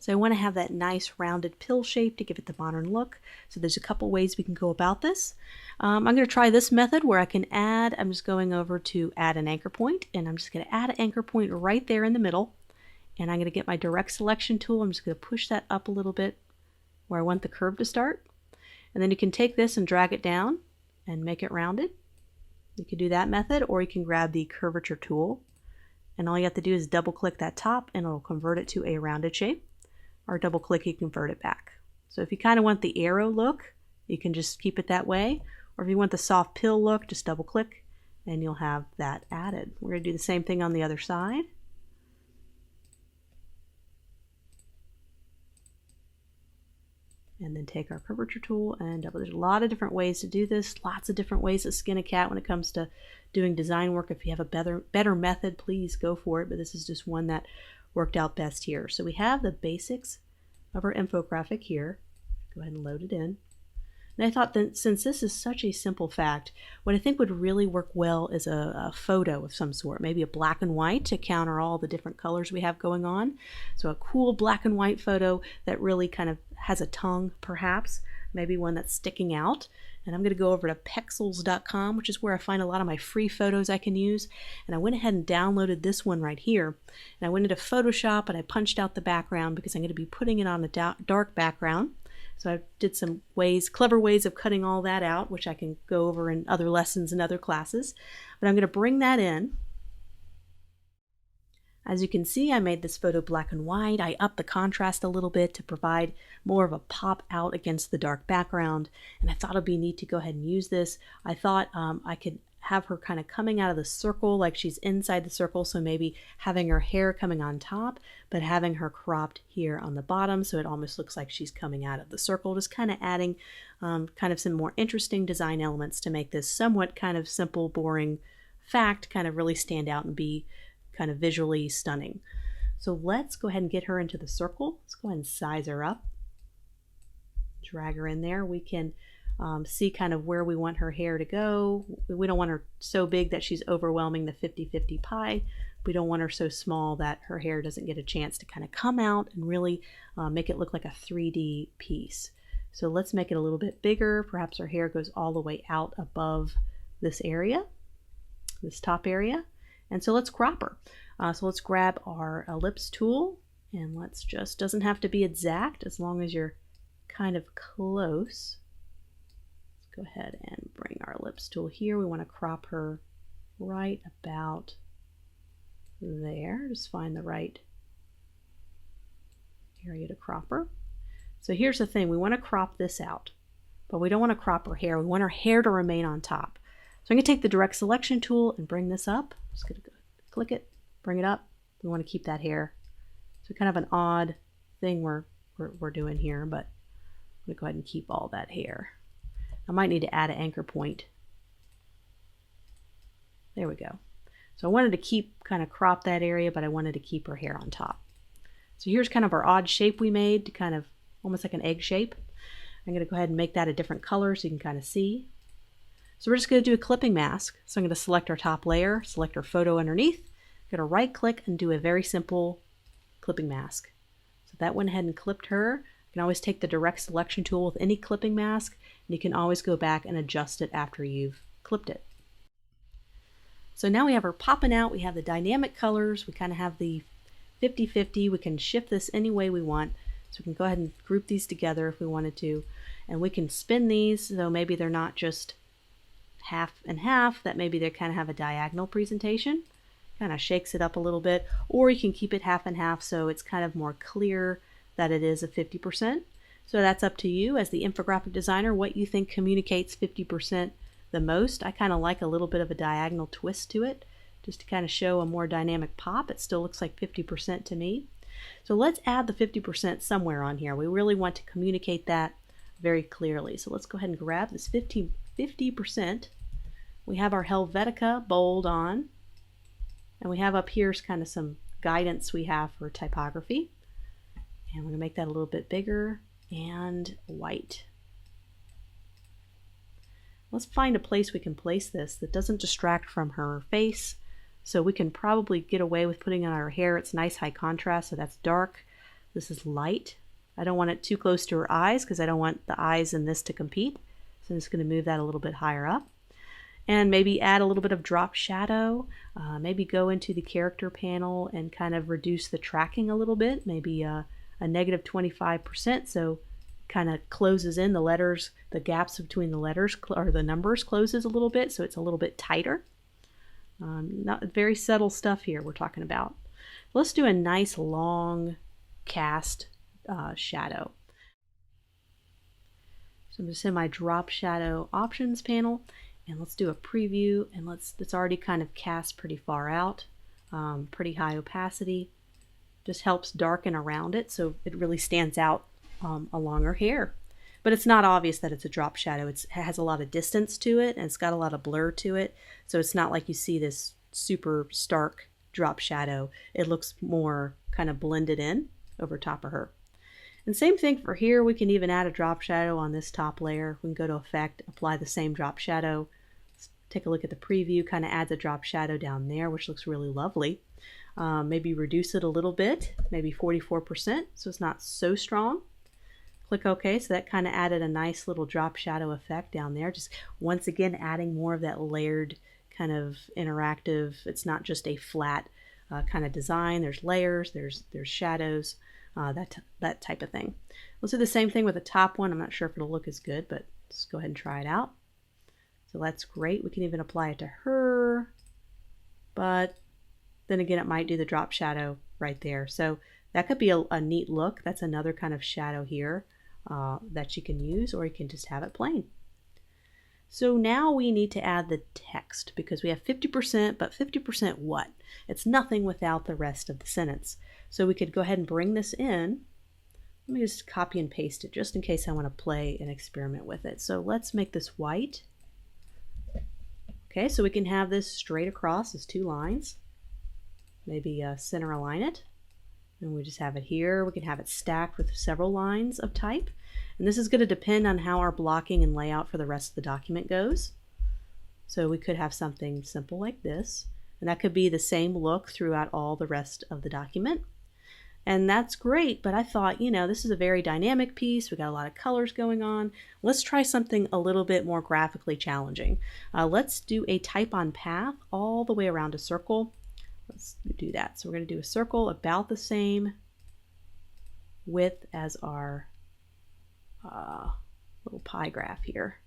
So I want to have that nice rounded pill shape to give it the modern look. So there's a couple ways we can go about this. I'm going to try this method where I can add, I'm just going over to add an anchor point, and I'm just going to add an anchor point right there in the middle. And I'm going to get my direct selection tool. I'm just going to push that up a little bit where I want the curve to start. And then you can take this and drag it down and make it rounded. You can do that method, or you can grab the curvature tool. And all you have to do is double click that top and it'll convert it to a rounded shape. Or double click, you convert it back. So if you kind of want the arrow look, you can just keep it that way. Or if you want the soft pill look, just double click and you'll have that added. We're going to do the same thing on the other side. And then take our curvature tool and double. There's a lot of different ways to do this, lots of different ways to skin a cat when it comes to doing design work. If you have a better method, please go for it, but this is just one that worked out best here. So we have the basics of our infographic here. Go ahead and load it in. And I thought that since this is such a simple fact, what I think would really work well is a photo of some sort, maybe a black and white to counter all the different colors we have going on. So a cool black and white photo that really kind of has a tongue, perhaps, maybe one that's sticking out. And I'm going to go over to pexels.com, which is where I find a lot of my free photos I can use. And I went ahead and downloaded this one right here. And I went into Photoshop and I punched out the background because I'm going to be putting it on a dark background. So I did some clever ways of cutting all that out, which I can go over in other lessons and other classes. But I'm going to bring that in. As you can see, I made this photo black and white. I upped the contrast a little bit to provide more of a pop out against the dark background. And I thought it'd be neat to go ahead and use this. I thought I could have her kind of coming out of the circle like she's inside the circle. So maybe having her hair coming on top, but having her cropped here on the bottom. So it almost looks like she's coming out of the circle, just kind of adding kind of some more interesting design elements to make this somewhat kind of simple, boring fact kind of really stand out and be kind of visually stunning. So let's go ahead and get her into the circle. Let's go ahead and size her up. Drag her in there. We can see kind of where we want her hair to go. We don't want her so big that she's overwhelming the 50-50 pie. We don't want her so small that her hair doesn't get a chance to kind of come out and really make it look like a 3D piece. So let's make it a little bit bigger. Perhaps her hair goes all the way out above this area, this top area. And so let's crop her. So let's grab our ellipse tool and let's just, doesn't have to be exact as long as you're kind of close. Let's go ahead and bring our ellipse tool here. We want to crop her right about there. Just find the right area to crop her. So here's the thing, we want to crop this out, but we don't want to crop her hair. We want her hair to remain on top. So I'm going to take the direct selection tool and bring this up. Just going to click it, bring it up. We want to keep that hair. So kind of an odd thing we're doing here, but I'm going to go ahead and keep all that hair. I might need to add an anchor point. There we go. So I wanted to keep kind of crop that area, but I wanted to keep her hair on top. So here's kind of our odd shape we made to kind of almost like an egg shape. I'm going to go ahead and make that a different color so you can kind of see. So we're just going to do a clipping mask. So I'm going to select our top layer, select our photo underneath, I'm going to right click and do a very simple clipping mask. So that went ahead and clipped her. You can always take the direct selection tool with any clipping mask and you can always go back and adjust it after you've clipped it. So now we have her popping out. We have the dynamic colors. We kind of have the 50-50. We can shift this any way we want. So we can go ahead and group these together if we wanted to. And we can spin these, though maybe they're not just half and half, that maybe they kind of have a diagonal presentation. Kind of shakes it up a little bit. Or you can keep it half and half so it's kind of more clear that it is a 50%. So that's up to you as the infographic designer, what you think communicates 50% the most. I kind of like a little bit of a diagonal twist to it, just to kind of show a more dynamic pop. It still looks like 50% to me. So let's add the 50% somewhere on here. We really want to communicate that very clearly. So let's go ahead and grab this 50%. We have our Helvetica bold on, and we have up here kind of some guidance we have for typography. And we're going to make that a little bit bigger and white. Let's find a place we can place this that doesn't distract from her face. So we can probably get away with putting on our hair. It's nice high contrast, so that's dark. This is light. I don't want it too close to her eyes because I don't want the eyes in this to compete. So I'm just going to move that a little bit higher up. And maybe add a little bit of drop shadow. Maybe go into the character panel and kind of reduce the tracking a little bit. Maybe a negative 25%. So kind of closes in the letters, the gaps between the letters or the numbers closes a little bit. So it's a little bit tighter. Not very subtle stuff here we're talking about. Let's do a nice long cast shadow. So I'm just in my drop shadow options panel, and let's do a preview, and it's already kind of cast pretty far out, pretty high opacity. Just helps darken around it so it really stands out along her hair. But it's not obvious that it's a drop shadow. It has a lot of distance to it, and it's got a lot of blur to it. So it's not like you see this super stark drop shadow. It looks more kind of blended in over top of her. And same thing for here. We can even add a drop shadow on this top layer. We can go to Effect, apply the same drop shadow. Let's take a look at the preview, kind of adds a drop shadow down there, which looks really lovely. Maybe reduce it a little bit, maybe 44%, so it's not so strong. Click OK, so that kind of added a nice little drop shadow effect down there. Just once again adding more of that layered kind of interactive. It's not just a flat kind of design. There's layers, there's shadows, that type of thing. Let's do the same thing with the top one. I'm not sure if it'll look as good, but let's go ahead and try it out. So that's great. We can even apply it to her, but then again it might do the drop shadow right there. So that could be a neat look. That's another kind of shadow here that you can use, or you can just have it plain. So now we need to add the text because we have 50%, but 50% what? It's nothing without the rest of the sentence. So we could go ahead and bring this in. Let me just copy and paste it just in case I want to play and experiment with it. So let's make this white. Okay, so we can have this straight across as 2 lines. Maybe center align it. And we just have it here. We can have it stacked with several lines of type. And this is going to depend on how our blocking and layout for the rest of the document goes. So we could have something simple like this. And that could be the same look throughout all the rest of the document. And that's great, but I thought, you know, this is a very dynamic piece. We got a lot of colors going on. Let's try something a little bit more graphically challenging. Let's do a type on path all the way around a circle. Let's do that. So we're going to do a circle about the same width as our little pie graph here.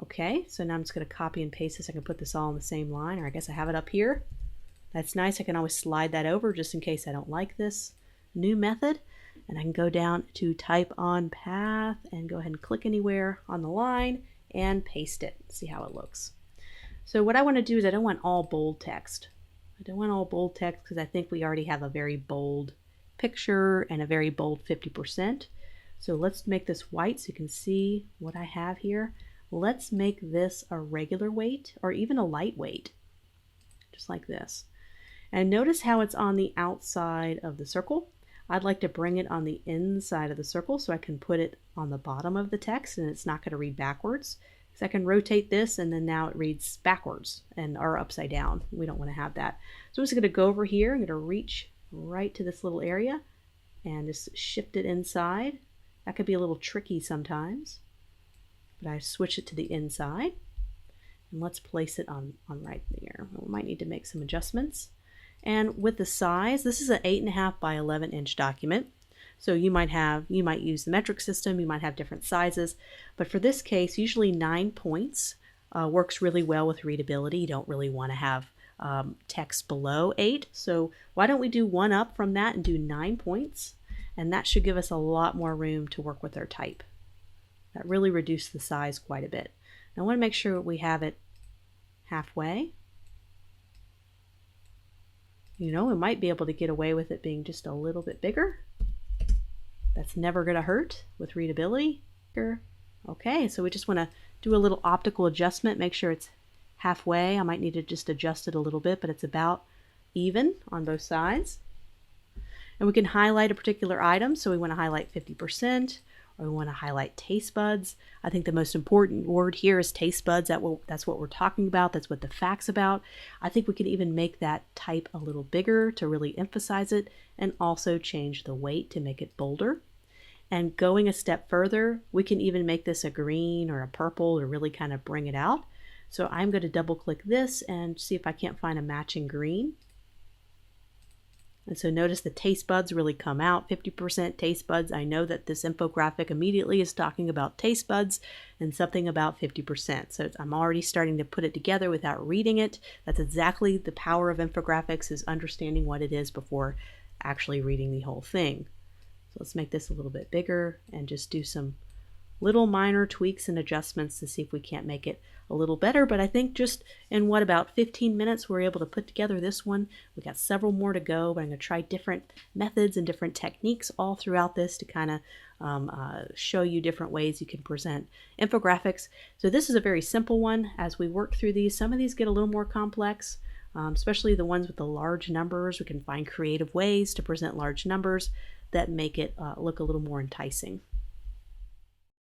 Okay, so now I'm just going to copy and paste this. I can put this all on the same line, or I guess I have it up here. That's nice. I can always slide that over just in case I don't like this new method. And I can go down to type on path and go ahead and click anywhere on the line and paste it. See how it looks. So what I want to do is I don't want all bold text. I don't want all bold text because I think we already have a very bold picture and a very bold 50%. So let's make this white so you can see what I have here. Let's make this a regular weight or even a lightweight, just like this. And notice how it's on the outside of the circle. I'd like to bring it on the inside of the circle so I can put it on the bottom of the text and it's not going to read backwards. So I can rotate this and then now it reads backwards or upside down. We don't want to have that. So I'm just going to go over here. I'm going to reach right to this little area and just shift it inside. That could be a little tricky sometimes, but I switch it to the inside. And let's place it on right there. We might need to make some adjustments. And with the size, this is an 8.5 by 11 inch document. So you might use the metric system, you might have different sizes, but for this case, usually 9 points works really well with readability. You don't really want to have text below 8. So why don't we do one up from that and do 9 points? And that should give us a lot more room to work with our type. That really reduced the size quite a bit. Now I want to make sure we have it halfway. You know, we might be able to get away with it being just a little bit bigger. That's never going to hurt with readability. Okay, so we just want to do a little optical adjustment, make sure it's halfway. I might need to just adjust it a little bit, but it's about even on both sides. And we can highlight a particular item, so we want to highlight 50%, or we want to highlight taste buds. I think the most important word here is taste buds. That's what we're talking about. That's what the fact's about. I think we can even make that type a little bigger to really emphasize it, and also change the weight to make it bolder. And going a step further, we can even make this a green or a purple to really kind of bring it out. So I'm going to double click this and see if I can't find a matching green. And so notice the taste buds really come out, 50% taste buds. I know that this infographic immediately is talking about taste buds and something about 50%. So I'm already starting to put it together without reading it. That's exactly the power of infographics, is understanding what it is before actually reading the whole thing. So let's make this a little bit bigger and just do some little minor tweaks and adjustments to see if we can't make it a little better. But I think just in about 15 minutes we're able to put together this one. We got several more to go, but I'm going to try different methods and different techniques all throughout this to kind of show you different ways you can present infographics. So this is a very simple one. As we work through these, some of these get a little more complex. Especially the ones with the large numbers. We can find creative ways to present large numbers that make it look a little more enticing.